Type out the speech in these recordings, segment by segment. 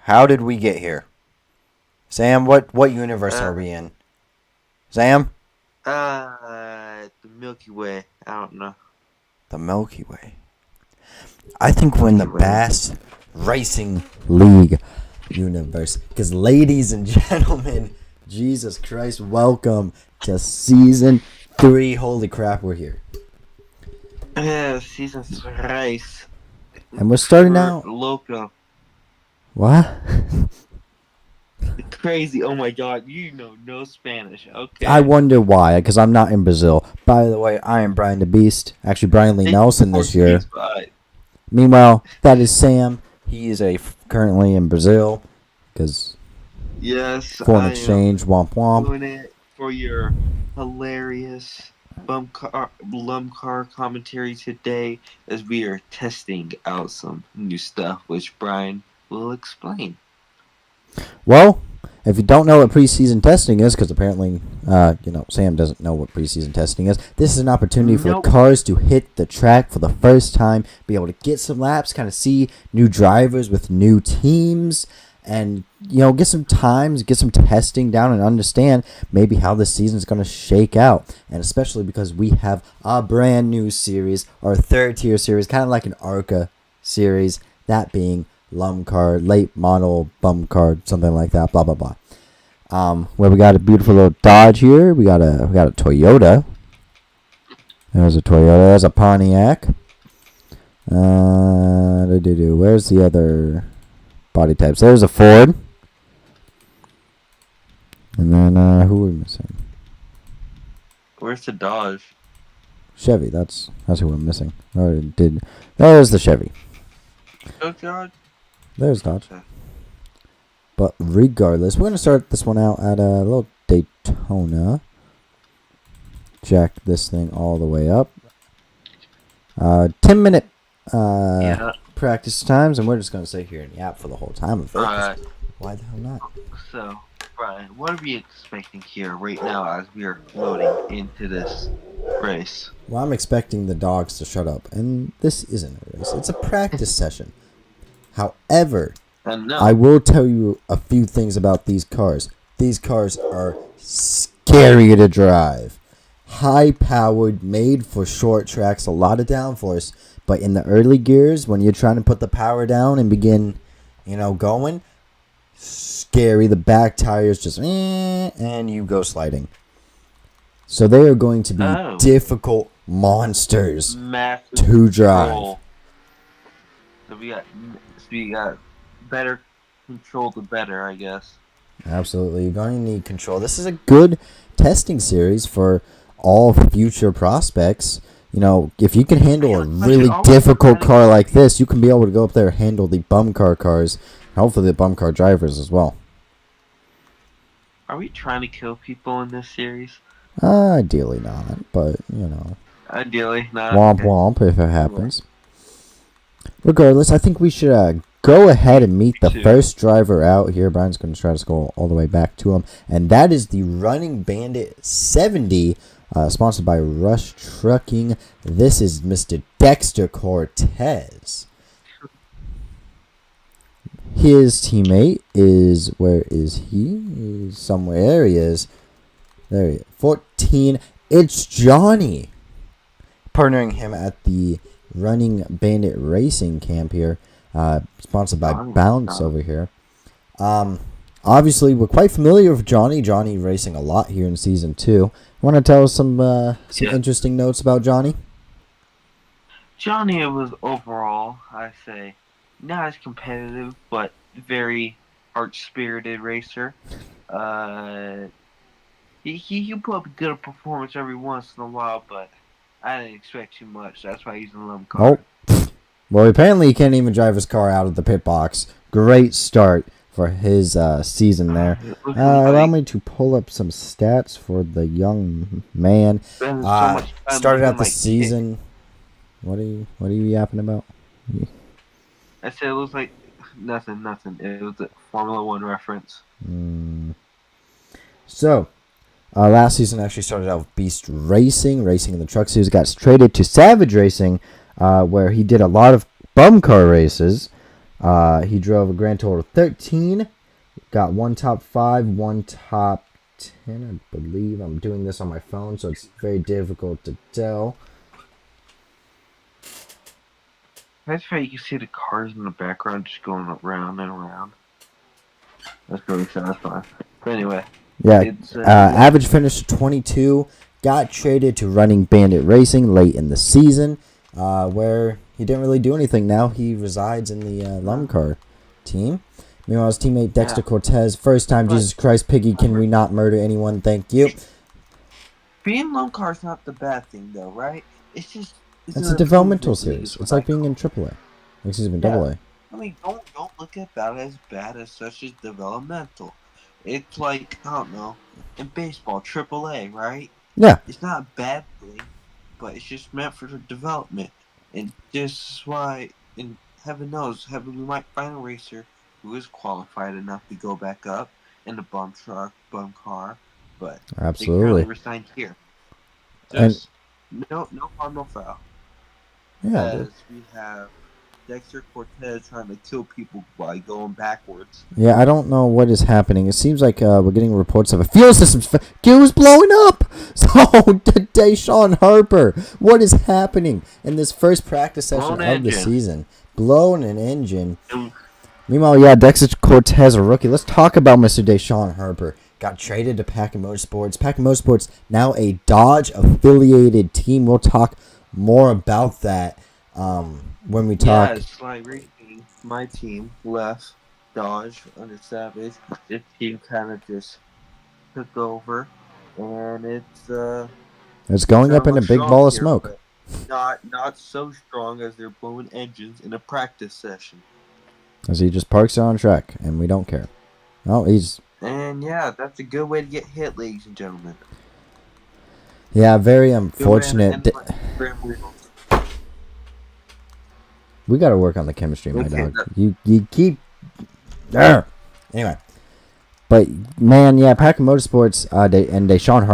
How did we get here? Sam, what universe Uh, are we in? Sam? the Milky Way. I don't know. The Milky Way. I think we're in the Milky Way. Bass Racing League universe. Because, ladies and gentlemen, Jesus Christ, welcome to Season 3. Holy crap, we're here. Season 3. And we're starting out. Loco. What? Crazy. Oh my god. You know no Spanish. Okay. I wonder why, because I'm not in Brazil. By the way, I am Brian the Beast. Actually, Brian Lee Nelson this year. Meanwhile, that is Sam. He is currently in Brazil, because foreign exchange, womp womp. Doing it for your hilarious LUMCAR commentary today, as we are testing out some new stuff, which Brian will explain. Well, if you don't know what preseason testing is, because apparently, Sam doesn't know what preseason testing is, this is an opportunity for the cars to hit the track for the first time, be able to get some laps, kind of see new drivers with new teams, and, get some times, get some testing down, and understand maybe how this season is going to shake out. And especially because we have a brand new series, our third tier series, kind of like an ARCA series, that being LUMCAR, late model bum card, something like that, blah blah blah. Where we got a beautiful little Dodge here. We got a Toyota. There's a Toyota. There's a Pontiac. Where's the other body types? There's a Ford. And then who are we missing? Where's the Dodge? Chevy. That's who we're missing. There's the Chevy. Oh God. There's Dodge. But regardless, we're going to start this one out at a little Daytona. Jack this thing all the way up. 10-minute practice times, and we're just going to sit here in the app for the whole time of it. Why the hell not? So, Brian, what are we expecting here right now as we are loading into this race? Well, I'm expecting the dogs to shut up, and this isn't a race. It's a practice session. However, I will tell you a few things about these cars. These cars are scary to drive. High-powered, made for short tracks, a lot of downforce. But in the early gears, when you're trying to put the power down and begin, going, scary. The back tires just, and you go sliding. So they are going to be difficult monsters to drive. So we got better control, the better, I guess. Absolutely. You're going to need control. This is a good testing series for all future prospects. If you can handle a really difficult car like this, you can be able to go up there and handle the bum car cars, and hopefully the bum car drivers as well. Are we trying to kill people in this series? Ideally not, but, Ideally not. Womp womp if it happens. Regardless, I think we should go ahead and meet the first driver out here. Brian's going to try to go all the way back to him. And that is the Running Bandit 70, sponsored by Rush Trucking. This is Mr. Dexter Cortez. His teammate is, where is he? He's somewhere. There he is. There he is. 14. It's Johnny. Partnering him at the Running Bandit Racing Camp here, sponsored by Bounce over here. Obviously, we're quite familiar with Johnny. Johnny racing a lot here in Season 2. Want to tell us some interesting notes about Johnny? Johnny was overall, I say, not as competitive, but very arch-spirited racer. He put up a good performance every once in a while, but I didn't expect too much. That's why he's in LUMCAR. Oh. Well, apparently he can't even drive his car out of the pit box. Great start for his season there. Allow me to pull up some stats for the young man. Started out the season. What are you yapping about? I said it was like nothing. It was a Formula 1 reference. So, last season actually started out with Beast racing in the truck series. Got traded to Savage Racing, where he did a lot of bum car races. He drove a grand total of 13. Got one top 5, one top 10, I believe. I'm doing this on my phone, so it's very difficult to tell. That's how you can see the cars in the background just going around and around. That's really satisfying. But anyway. Yeah, average finish of 22. Got traded to Running Bandit Racing late in the season, where he didn't really do anything. Now he resides in the LUMCAR team. Meanwhile, his teammate Dexter Cortez, first time, Jesus Christ, Piggy, can we not murder anyone? Thank you. Being LUMCAR is not the bad thing, though, right? It's just... It's a developmental series. It's like being in AAA. Excuse me, AA. I mean, don't look at that as bad as such as developmental. It's like, I don't know, in baseball, AAA, right? Yeah. It's not a bad thing, but it's just meant for the development. And this is why, and heaven knows, we might find a racer who is qualified enough to go back up in the bum car, but absolutely, they currently resigned here. Just no harm, no foul. Yeah. As we have Dexter Cortez trying to kill people by going backwards. Yeah, I don't know what is happening. It seems like we're getting reports of a fuel system's fuel is blowing up. So, Deshaun Harper, what is happening in this first practice session of the season? Blowing an engine. Meanwhile, yeah, Dexter Cortez, a rookie. Let's talk about Mr. Deshaun Harper. Got traded to Pack Motorsports. Pack Motorsports, now a Dodge-affiliated team. We'll talk more about that when we talk. Yeah, Slight Racing, my team, left Dodge under Savage. This team kind of just took over, and it's going up in a big ball of smoke. Not so strong as they're blowing engines in a practice session. As he just parks on track, and we don't care. Oh, And yeah, that's a good way to get hit, ladies and gentlemen. Yeah, very unfortunate. We got to work on the chemistry, my dog. You keep... Anyway. But, man, yeah, Pack Motorsports and Deshaun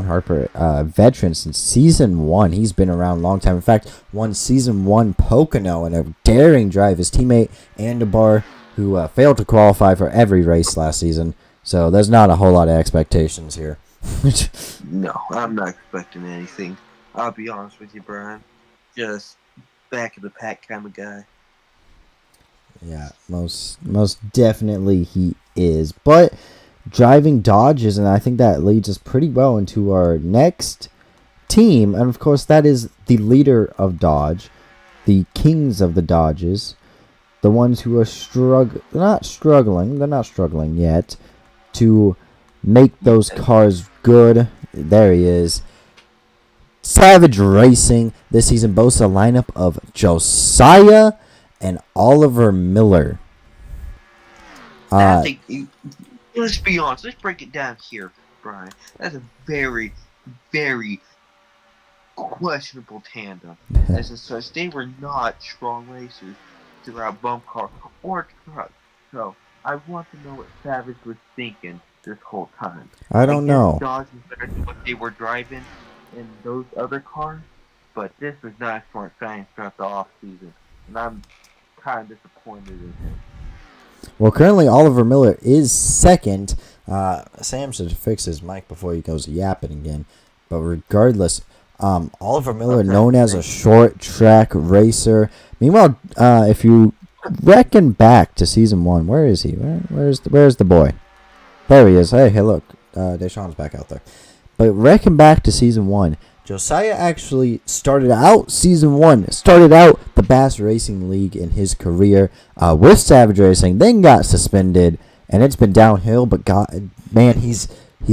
Harper, veteran since Season 1. He's been around a long time. In fact, won Season 1 Pocono in a daring drive. His teammate, Andabar, who failed to qualify for every race last season. So there's not a whole lot of expectations here. No, I'm not expecting anything. I'll be honest with you, Brian. Just back of the pack kind of guy. Yeah, most definitely he is. But driving Dodges, and I think that leads us pretty well into our next team. And of course, that is the leader of Dodge, the kings of the Dodges, the ones who are they're not struggling yet to make those cars good. There he is. Savage Racing this season boasts a lineup of Josiah and Oliver Miller. Let's be honest. Let's break it down here, Brian. That's a very, very questionable tandem. As such, they were not strong racers throughout bump car or truck. So I want to know what Savage was thinking this whole time. I don't know. Dodge was better than what they were driving in those other cars, but this was not smart science throughout the off season, and I'm kind of disappointed in him. Well, currently Oliver Miller is second. Sam should fix his mic before he goes yapping again. But regardless, Oliver Miller, known as a short track racer. Meanwhile, if you reckon back to Season 1, where is he? Where's the boy? There he is. Hey, look. Deshaun's back out there. But reckon back to Season 1. Josiah actually started out the Bass Racing League in his career with Savage Racing, then got suspended, and it's been downhill. But he's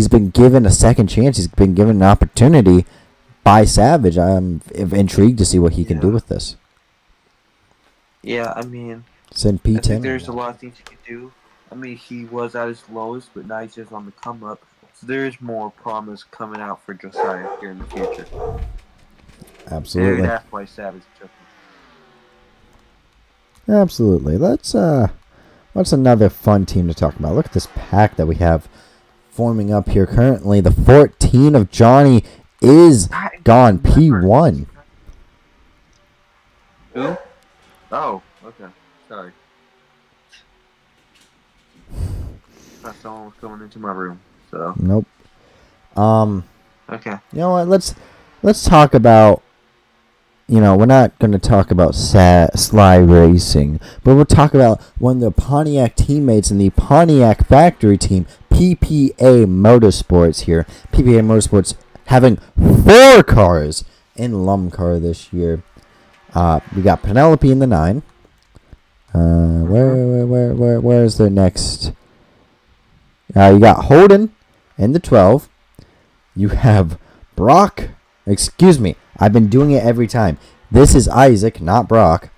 been given a second chance. He's been given an opportunity by Savage. I'm intrigued to see what he can do with this. Yeah, I mean, send P10. I think there's a lot of things he can do. I mean, he was at his lowest, but now he's just on the come up. So there's more promise coming out for Josiah here in the future. Absolutely. Maybe that's why Savage took him. Absolutely. What's another fun team to talk about? Look at this pack that we have forming up here currently. The 14 of Johnny is gone. P1. Who? Oh, okay. Sorry. thought someone was coming into my room. So Nope. Um, okay. you know what? Let's talk about. We're not going to talk about Sly Racing, but we'll talk about one of the Pontiac teammates in the Pontiac factory team, PPA Motorsports here. PPA Motorsports having 4 cars in LUMCAR this year. We got Penelope in the 9. Where is their next? You got Holden in the 12. You have Brock. Excuse me. I've been doing it every time. This is Isaac, not Brock.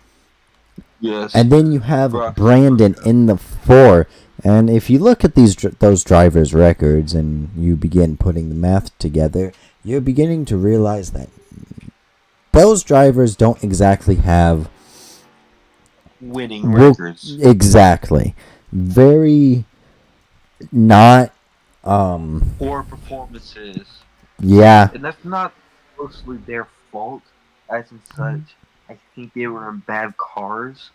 Yes. And then you have Brock. Brandon in the 4. And if you look at those drivers' records and you begin putting the math together, you're beginning to realize that those drivers don't exactly have winning records. Exactly. Very not poor performances. Yeah. And that's not mostly their fault as in such. I think they were in bad cars.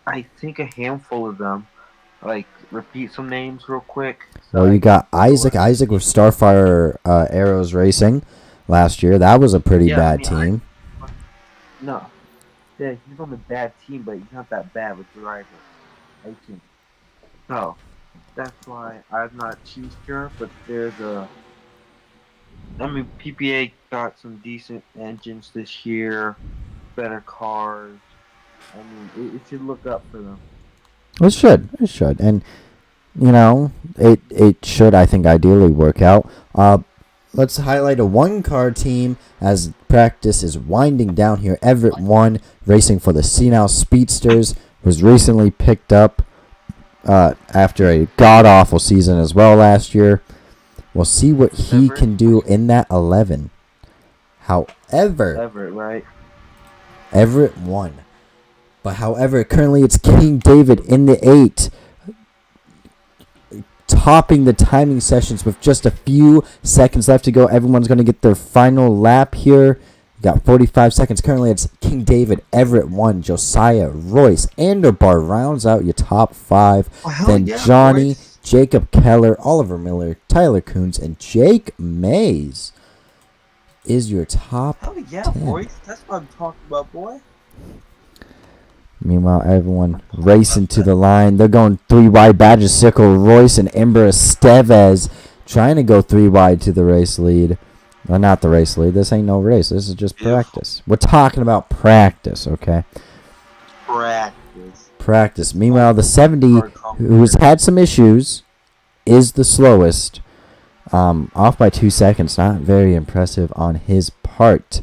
I think a handful of them. Like, repeat some names real quick. Well, you got Isaac with Starfire Arrows Racing last year. That was a pretty bad team. No. Yeah, he's on a bad team, but he's not that bad with drivers. I think. So, that's why I'm not too sure, but PPA got some decent engines this year, better cars. I mean, it should look up for them. It should. And, it should, I think, ideally work out. Let's highlight a 1-car team as practice is winding down here. Everett 1, racing for the Senile Speedsters, was recently picked up after a god-awful season as well last year. We'll see what he can do in that 11. However, Everett 1. But however, currently it's King David in the 8, topping the timing sessions with just a few seconds left to go. Everyone's going to get their final lap here. We got 45 seconds. Currently it's King David, Everett 1, Josiah, Royce, Anderbar rounds out your top 5. Then Johnny, Royce, Jacob Keller, Oliver Miller, Tyler Coons, and Jake Mays is your top 10. Royce. That's what I'm talking about, boy. Meanwhile, everyone racing to the line. They're going 3 wide. Badger Sickle, Royce, and Ember Estevez trying to go 3 wide to the race lead. Well, not the race lead. This ain't no race. This is just practice. We're talking about practice, okay? Practice. Meanwhile, the 70, who's had some issues, is the slowest. Off by 2 seconds. Not very impressive on his part.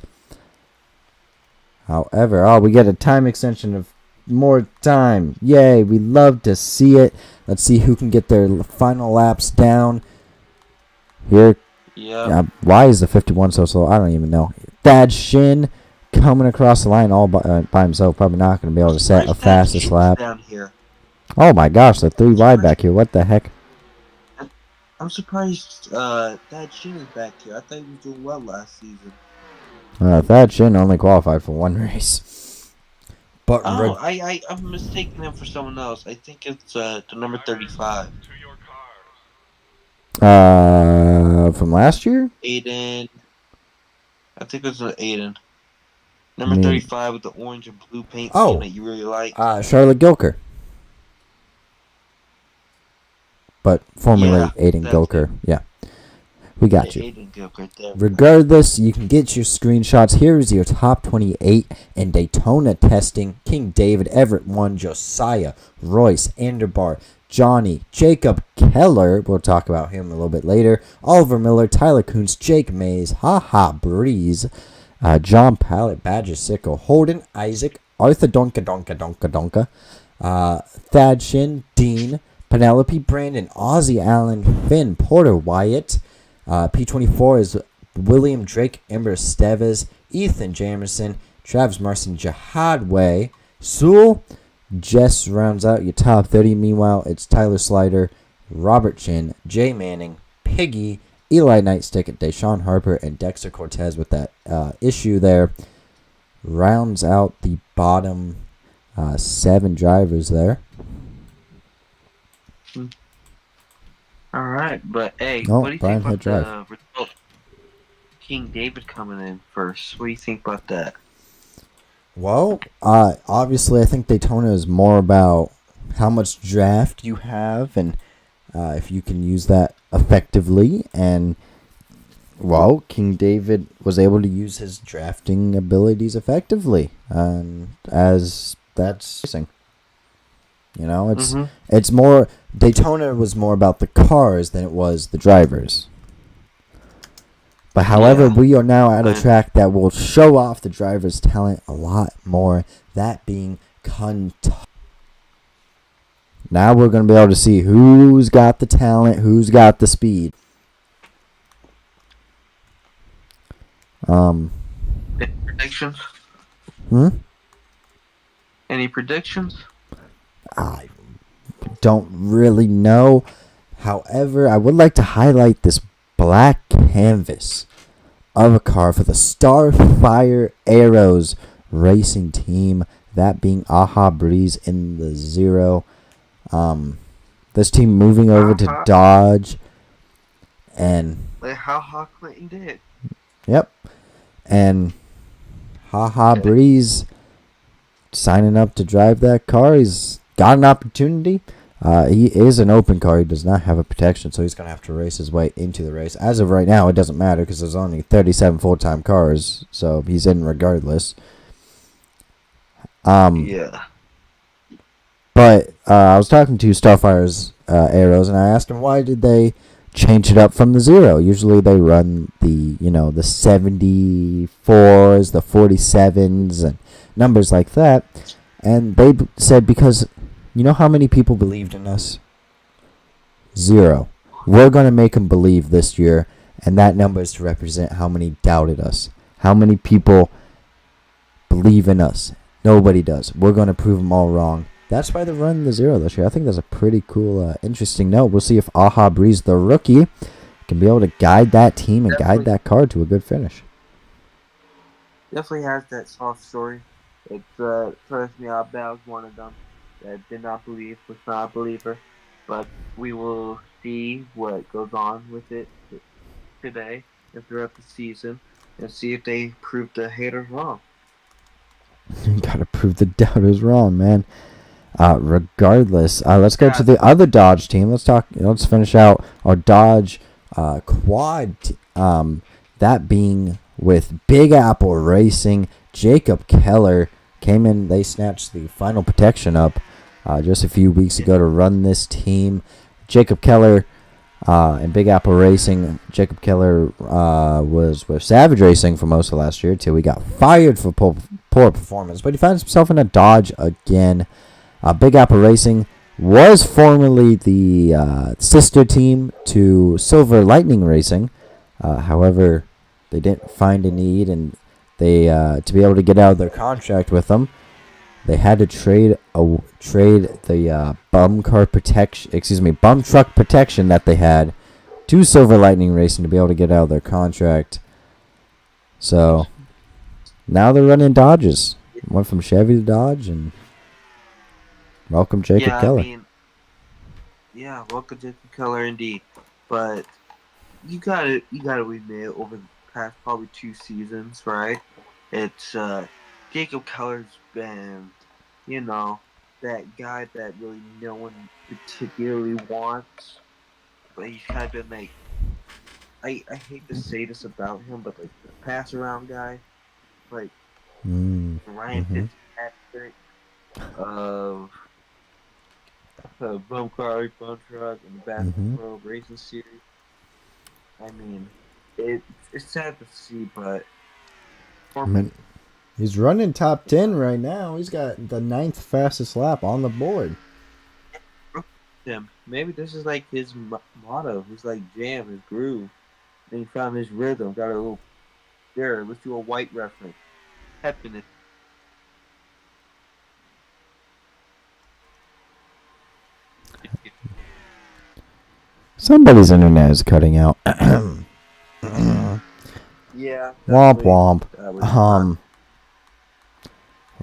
However, we get a time extension of more time. Yay, we love to see it. Let's see who can get their final laps down. Here. Yeah. Why is the 51 so slow? I don't even know. Thad Shin coming across the line all by himself. Probably not going to be able to set a fastest lap. Down here. Oh my gosh, they're 3 wide back here. What the heck? I'm surprised Thad Shin is back here. I thought he was doing well last season. Thad Shin only qualified for 1 race. But I'm mistaking him for someone else. I think it's the number 35. From last year? Aiden. I think it was Aiden. Number 35 with the orange and blue paint scheme that you really like. Charlotte Gilker. But formerly Aiden Gilker. Yeah. We got you. Regardless, you can get your screenshots. Here is your top 28 in Daytona testing. King David, Everett 1, Josiah, Royce, Anderbar, Johnny, Jacob Keller. We'll talk about him a little bit later. Oliver Miller, Tyler Coons, Jake Mays, Breeze, John Pallett, Badger Sickle, Holden, Isaac, Arthur Donka, Thad Shin, Dean, Penelope, Brandon, Ozzy Allen, Finn, Porter, Wyatt. P24 is William Drake, Ember Steves, Ethan Jamerson, Travis Marson, Jihad Way, Sewell. Jess rounds out your top 30. Meanwhile, it's Tyler Slider, Robert Chin, Jay Manning, Piggy, Eli Nightstick, Deshaun Harper, and Dexter Cortez with that issue there. Rounds out the bottom 7 drivers there. All right, but hey, No, what do you think Brian about hit drive. the result? King David coming in first. What do you think about that? Well, obviously, I think Daytona is more about how much draft you have and if you can use that effectively. And, well, King David was able to use his drafting abilities effectively. As that's racing. You know, Mm-hmm. it's more Daytona was more about the cars than it was the drivers. But however, Yeah. we are now at a track that will show off the driver's talent a lot more. That being Kentucky. Now we're going to be able to see who's got the talent, who's got the speed. Any predictions? Hmm? Any predictions? I don't really know. However, I would like to highlight this black canvas of a car for the Starfire Arrows racing team. That being Aha Breeze in the 0. This team moving over to Dodge. And like how Clinton did. Yep. And Haha Breeze signing up to drive that car. He's got an opportunity. He is an open car. He does not have a protection, so he's going to have to race his way into the race. As of right now, it doesn't matter because there's only 37 full-time cars, so he's in regardless. Yeah. But I was talking to Starfire's Arrows, and I asked him why did they change it up from the 0. Usually they run the 74s, the 47s, and numbers like that. And they said because you know how many people believed in us? 0. We're going to make them believe this year, and that number is to represent how many doubted us. How many people believe in us. Nobody does. We're going to prove them all wrong. That's why they're running the 0 this year. I think that's a pretty cool, interesting note. We'll see if Aha Breeze, the rookie, can be able to guide that team and guide that car to a good finish. Definitely has that soft story. It trust me, I was one of them that did not believe, was not a believer. But we will see what goes on with it today and throughout the season and see if they prove the haters wrong. You gotta prove the doubters wrong, man. Regardless, let's go to the other Dodge team. Let's finish out our Dodge quad. That being with Big Apple Racing. Jacob Keller came in. They snatched the final protection up just a few weeks ago to run this team. Jacob Keller and Big Apple Racing. Jacob Keller was with Savage Racing for most of last year until he got fired for poor performance. But he finds himself in a Dodge again. Big Apple Racing was formerly the sister team to Silver Lightning Racing. However, they didn't find a need, and they to be able to get out of their contract with them, they had to trade the bum truck protection that they had to Silver Lightning Racing to be able to get out of their contract. So now they're running Dodges. Went from Chevy to Dodge, and welcome Jacob Keller. Welcome Jacob Keller indeed. But you gotta admit, over the past probably 2 seasons, right? It's Jacob Keller's been, that guy that really no one particularly wants. But he's kind of been like, I hate to say this about him, but like the pass around guy, like Ryan Fitzpatrick of LUMCAR, Bum Truck, and the Basketball Pro Racing Series. I mean, it's sad to see, but he's running top 10 right now. He's got the 9th fastest lap on the board. Maybe this is like his motto. He's like jam, his groove. And he found his rhythm. Got a little there. Let's do a white reference. Happiness. Somebody's internet is cutting out. Yeah. Womp womp.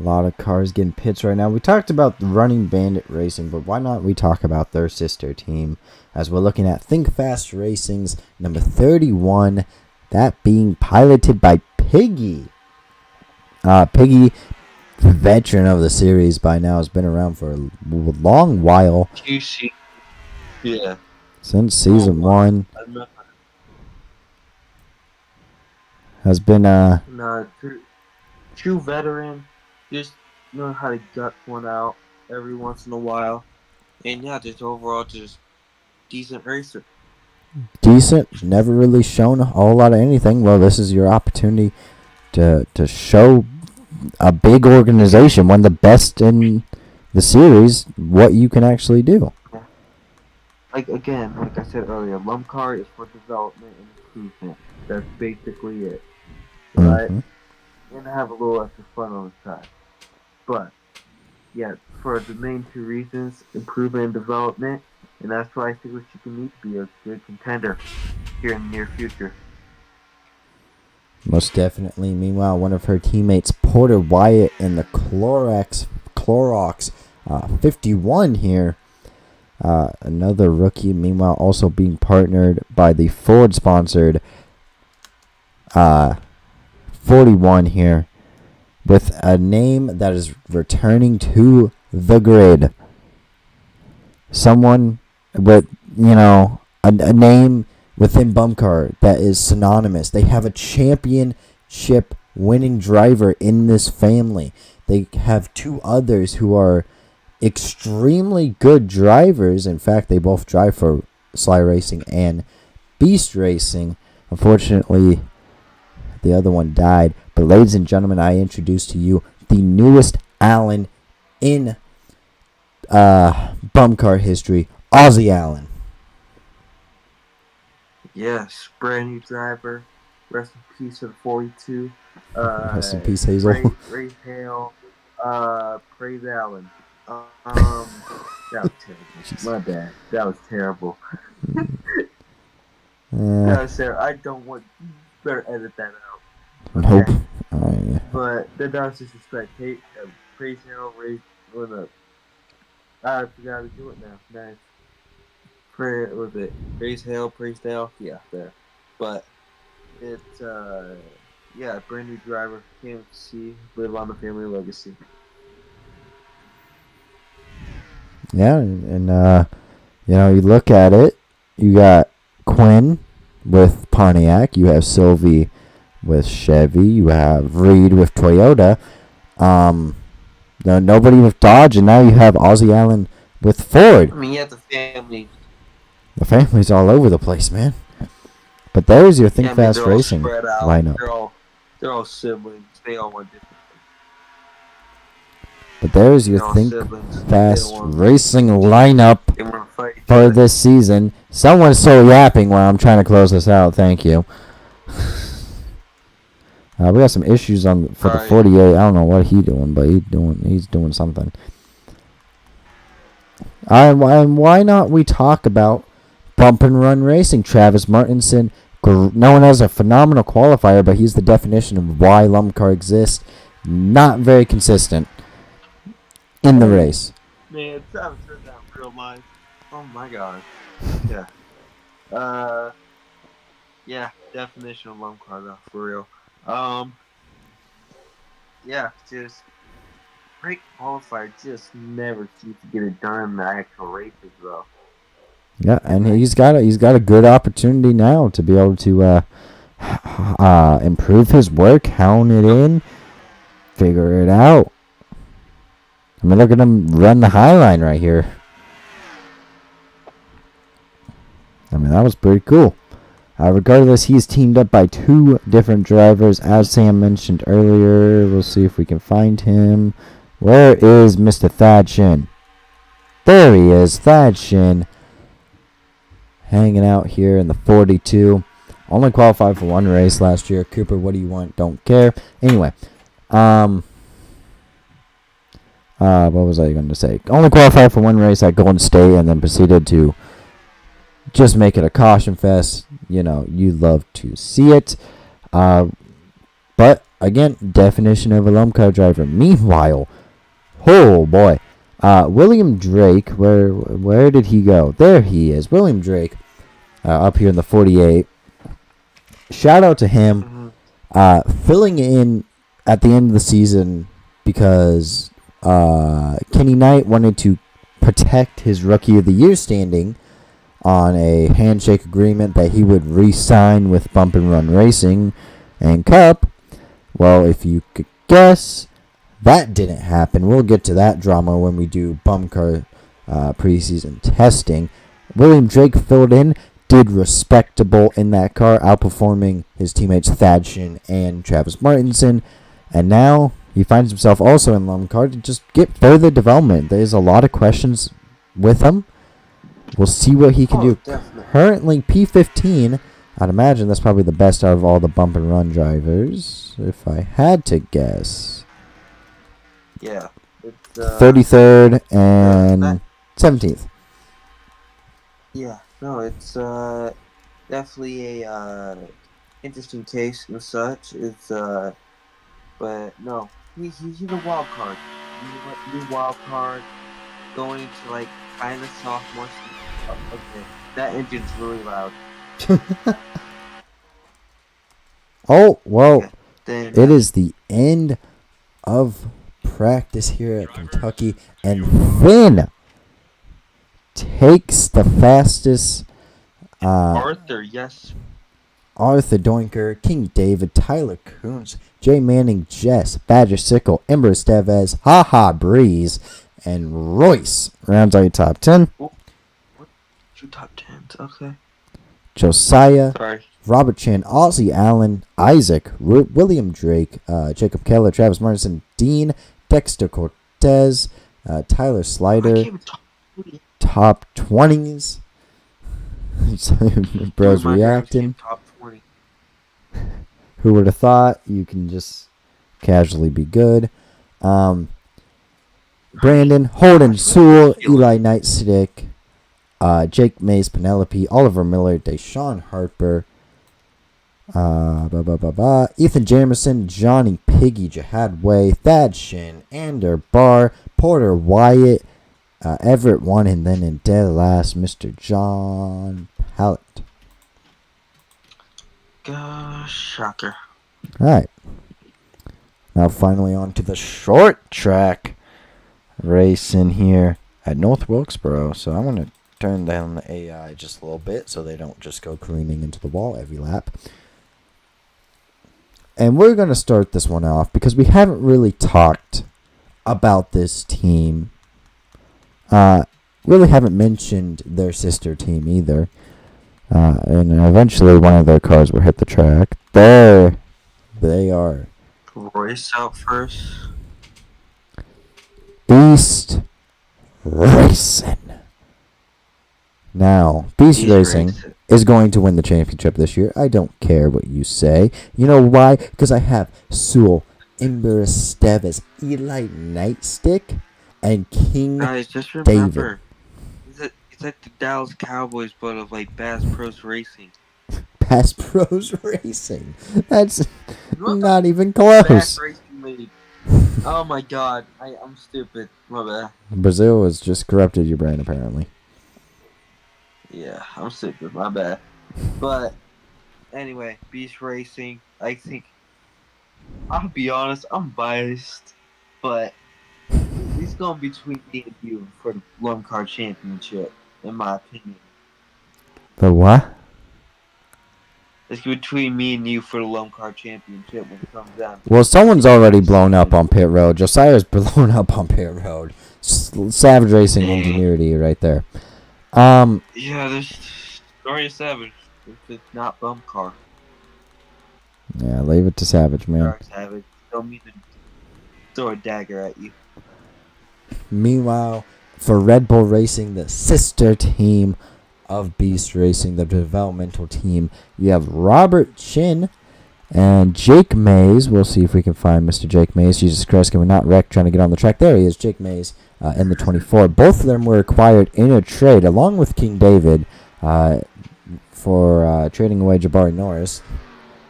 A lot of cars getting pits right now. We talked about Running Bandit Racing, but why not we talk about their sister team as we're looking at Think Fast Racing's number 31, that being piloted by Piggy. Piggy, veteran of the series by now, has been around for a long while. Yeah. Since season 1. Has been true veteran. Just know how to gut one out every once in a while, and yeah, just overall just decent racer. Decent, never really shown a whole lot of anything. Well, this is your opportunity to show a big organization, one of the best in the series, what you can actually do. Yeah. Like I said earlier, LUMCAR is for development and improvement. That's basically it. Right? Mm-hmm. And have a little extra fun on the side. But yeah, for the main two reasons, improvement and development, and that's why I think what you can need to be a good contender here in the near future. Most definitely. Meanwhile, one of her teammates, Porter Wyatt, in the Clorox 51 here. Another rookie, meanwhile, also being partnered by the Ford-sponsored 41 here, with a name that is returning to the grid. Someone with, a name within LUMCAR that is synonymous. They have a championship winning driver in this family. They have two others who are extremely good drivers. In fact, they both drive for Sly Racing and Beast Racing. Unfortunately, the other one died. But ladies and gentlemen, I introduce to you the newest Allen in LUMCAR history, Ozzy Allen. Yes, brand new driver. Rest in peace to the 42. Rest in peace, Hazel. Raise Hale. Praise Allen. That was terrible. My bad. That was terrible. That was terrible. I don't want. Better edit that out. Nope. Okay. Yeah. But that was disrespect. Praise Hale. Raise. What up? I forgot to do it now. Nice. Was it Praise Hale, Praise Dale? Yeah, there. But it's brand new driver. Can't see, live on the family legacy. Yeah, and you look at it, you got Quinn with Pontiac, you have Sylvie with Chevy, you have Reed with Toyota, nobody with Dodge, and now you have Ozzy Allen with Ford. I mean, you have the family. The family's all over the place, man. But there's your Think Fast Racing lineup. They're all siblings. They all want different. But there's your Think Fast Racing lineup for this season. Someone's so yapping while I'm trying to close this out. Thank you. We got some issues for the 48. I don't know what he's doing, but he's doing something. Why not we talk about Bump and Run Racing? Travis Martinson, known as a phenomenal qualifier, but he's the definition of why LUMCAR exists. Not very consistent in the race. Man, Travis turned out real life. Oh my god. Yeah. Yeah, definition of LUMCAR though, for real. Yeah, just great qualifier, just never seems to get it done in the actual races though. Yeah, and he's got a good opportunity now to be able to improve his work, hound it in, figure it out. I mean, look at him run the high line right here. I mean, that was pretty cool. Regardless, he's teamed up by two different drivers, as Sam mentioned earlier. We'll see if we can find him. Where is Mr. Thad Shin? There he is, Thad Shin. Hanging out here in the 42. Only qualified for one race last year. Cooper, what do you want? Don't care. Anyway, what was I going to say? Only qualified for one race at Golden State and then proceeded to just make it a caution fest. You love to see it. But again, definition of a LUMCAR driver. Meanwhile, oh boy, William Drake, where did he go? There he is, William Drake, up here in the 48. Shout out to him, filling in at the end of the season because Kenny Knight wanted to protect his Rookie of the Year standing on a handshake agreement that he would re-sign with Bump and Run Racing and Cup. Well, if you could guess, that didn't happen. We'll get to that drama when we do LUMCAR preseason testing. William Drake filled in, did respectable in that car, outperforming his teammates Thad Shin and Travis Martinson. And now he finds himself also in LUMCAR to just get further development. There's a lot of questions with him. We'll see what he can do. Definitely. Currently P15. I'd imagine that's probably the best out of all the bump and run drivers, if I had to guess. Yeah. It's, 33rd and 17th. Yeah. No, it's definitely a interesting case and such. It's but no, he's a wild card. He's a wild card going to like kind of sophomore. Okay, that engine's really loud. Oh, well, Then, it is the end of practice here at Kentucky, and Finn takes the fastest. Arthur, yes. Arthur Doinker, King David, Tyler Coons, Jay Manning, Jess, Badger Sickle, Ember Estevez, Haha Breeze, and Royce rounds out your top 10. Two top 10s, okay. Josiah, Sorry. Robert Chan, Ozzie Allen, Isaac, William Drake, Jacob Keller, Travis Martinson, Dean, Dexter Cortez, Tyler Slider, top 20s. Bro's reacting. Top 20. Who would have thought? You can just casually be good. Brandon, Holden, Sewell, Eli Nightstick, Jake Mays, Penelope, Oliver Miller, Deshaun Harper, Ethan Jamerson, Johnny Piggy, Jihad Way, Thad Shin, Ander Barr, Porter Wyatt, Everett One, and then in dead last, Mr. John Pallet. Gosh, shocker. Alright. Now finally on to the short track racing here at North Wilkesboro. So I'm going to turn down the AI just a little bit so they don't just go careening into the wall every lap. And we're going to start this one off because we haven't really talked about this team. Really haven't mentioned their sister team either. And eventually one of their cars will hit the track. There they are. Royce out first. Beast Racing. Now, Beast Racing is going to win the championship this year. I don't care what you say. You know why? Because I have Sewell, Ember Estevez, Eli Nightstick, and King Guys, just David. remember, it's like the Dallas Cowboys, but of like Bass Pros Racing. Bass Pros Racing. That's not even close. Bass Racing League. Oh my god, I'm stupid. My bad. Brazil has just corrupted your brain, apparently. Yeah, I'm stupid. My bad. But anyway, Beast Racing. I think I'll be honest. I'm biased, but it's going between me and you for the LUMCAR Championship, in my opinion. The what? It's between me and you for the LUMCAR Championship when it comes down. Well, someone's already blown up on pit road. Josiah's blown up on pit road. Savage Racing ingenuity right there. Yeah, there's Story of Savage. It's not LUMCAR. Yeah, leave it to Savage, man. Sorry, Savage. Don't mean to throw a dagger at you. Meanwhile, for Red Bull Racing, the sister team of Beast Racing, the developmental team, you have Robert Chin and Jake Mays. We'll see if we can find Mr. Jake Mays. Jesus Christ, can we not wreck trying to get on the track? There he is, Jake Mays in the 24. Both of them were acquired in a trade, along with King David, for trading away Jabari Norris.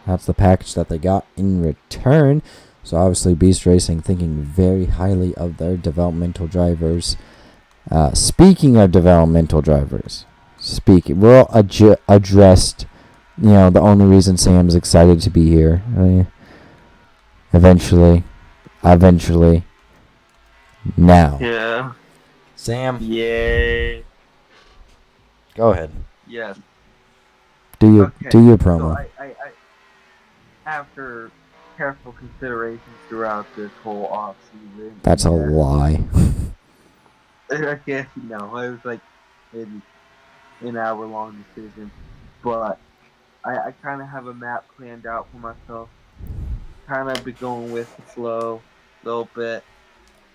That's the package that they got in return. So obviously Beast Racing thinking very highly of their developmental drivers. Speaking of developmental drivers, we'll addressed, the only reason Sam's excited to be here. Eventually, now. Yeah. Sam, Yay. go ahead. Yes. Do your So promo. I after careful considerations throughout this whole off season. That's a lie. Okay, no, it was like maybe an hour long decision, but I kind of have a map planned out for myself. Kind of be going with the flow a little bit.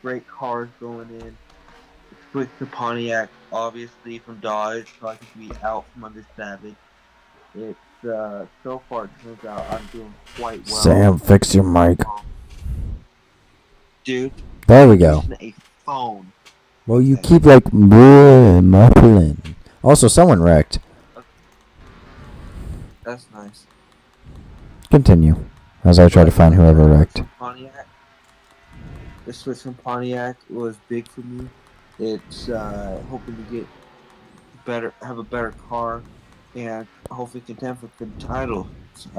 Great cars going in. Switch to Pontiac, obviously from Dodge, so I can be out from under Savage. It's so far it turns out I'm doing quite well. Sam, fix your mic. Dude. There we go. A phone. Well, you keep muffling. Also, someone wrecked. That's nice. Continue as I try to find whoever wrecked. Pontiac. The switch from Pontiac was big for me. It's hoping to have a better car, and hopefully contend for the title. So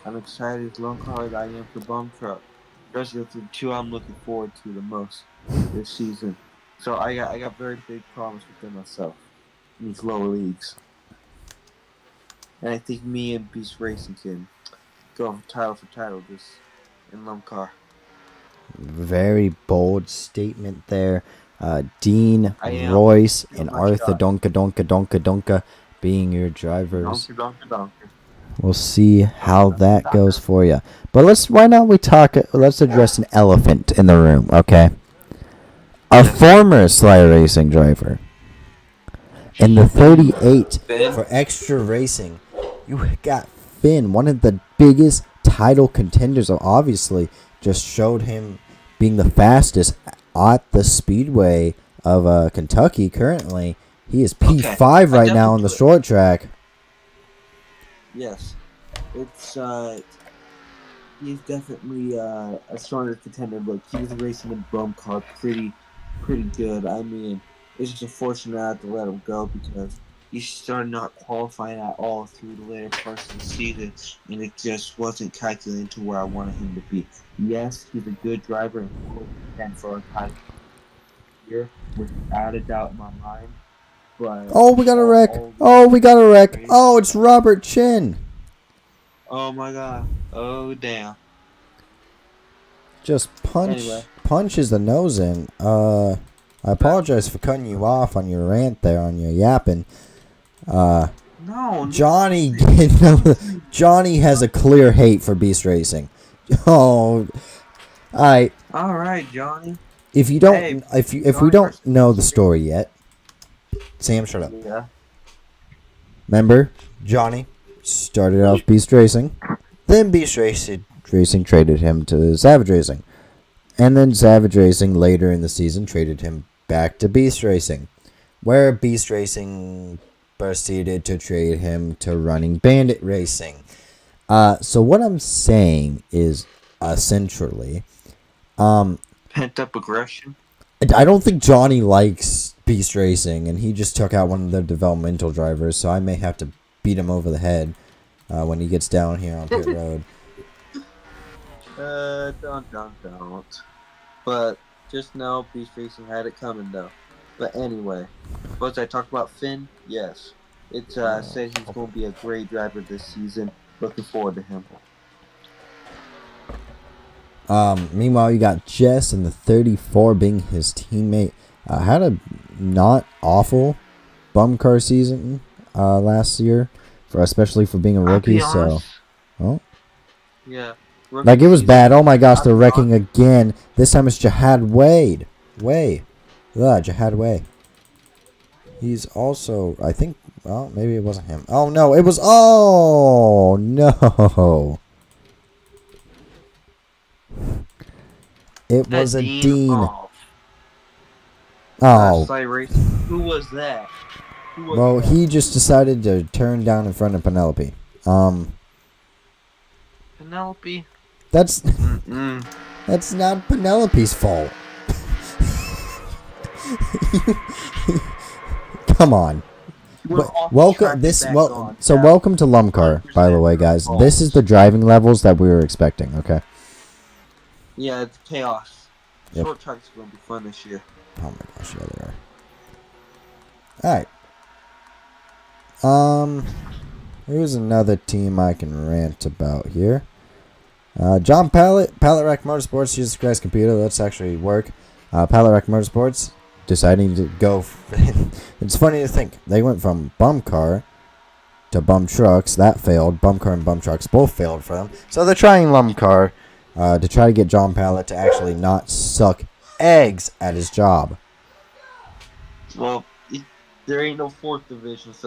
I'm excited as LUMCAR as I am for Bum Truck. Especially the two I'm looking forward to the most this season. So I got very big problems within myself in these lower leagues. And I think me and Beast Racing can go title for title this in LUMCAR. Very bold statement there. Dean, Royce, and Arthur Donka being your drivers. Donka. We'll see how that goes for you. But let's address an elephant in the room, okay? A former Sly Racing driver. In the 38 for Extra Racing, you got Finn, one of the biggest title contenders. Obviously, just showed him being the fastest at the speedway of Kentucky currently. He is P5 right now on the short track. Yes. It's he's definitely a stronger contender, but he was racing in LUMCAR pretty good. I mean, it's just unfortunate I had to let him go because he started not qualifying at all through the later parts of the season, and it just wasn't calculating to where I wanted him to be. Yes, he's a good driver and of course contend for a title here, without a doubt in my mind. But we got a wreck. Oh, it's Robert Chin. Oh my god. Oh damn. Just punches the nose in. I apologize for cutting you off on your rant there, on your yapping. No. Johnny has a clear hate for Beast Racing. Oh, alright. Alright, Johnny. If you don't, if we don't know the story yet, Sam, shut up. Yeah. Remember, Johnny started off Beast Racing, then Beast Racing traded him to Savage Racing, and then Savage Racing later in the season traded him back to Beast Racing, where Beast Racing proceeded to trade him to Running Bandit Racing. So what I'm saying is, essentially, pent up aggression. I don't think Johnny likes Beast Racing, and he just took out one of the developmental drivers, so I may have to beat him over the head when he gets down here on pit road. Don't. But just know Beast Racing had it coming, though. But anyway, was I talk about Finn? Yes. It said he's going to be a great driver this season. Looking forward to him. Meanwhile, you got Jess in the 34 being his teammate. Had a not awful bum car season last year, especially for being a rookie. So, yeah, like it was bad. Oh my gosh, they're wrecking again. This time it's Jihad Wade. Jihad Wade. He's also, I think. Well, maybe it wasn't him. Oh no, it was. Oh no. It was a Dean. Oh. Who was that? He just decided to turn down in front of Penelope. Penelope. That's Mm-mm. that's not Penelope's fault. Come on. We're off Welcome track and back on. So Yeah, welcome to LUMCAR, by the way, 100% guys. fault. This is the driving levels that we were expecting. Okay. Yeah, it's chaos. Yep. Short tracks are gonna be fun this year. Oh my gosh, yeah, they are. All right. Here's another team I can rant about here. John Pallet Rack Motorsports. Jesus Christ, computer. Let's actually work. Pallet Rack Motorsports deciding to go. It's funny to think they went from bum car to bum trucks. That failed. Bum car and bum trucks both failed for them. So they're trying LUMCAR to try to get John Pallet to actually not suck eggs at his job. Well, there ain't no fourth division, so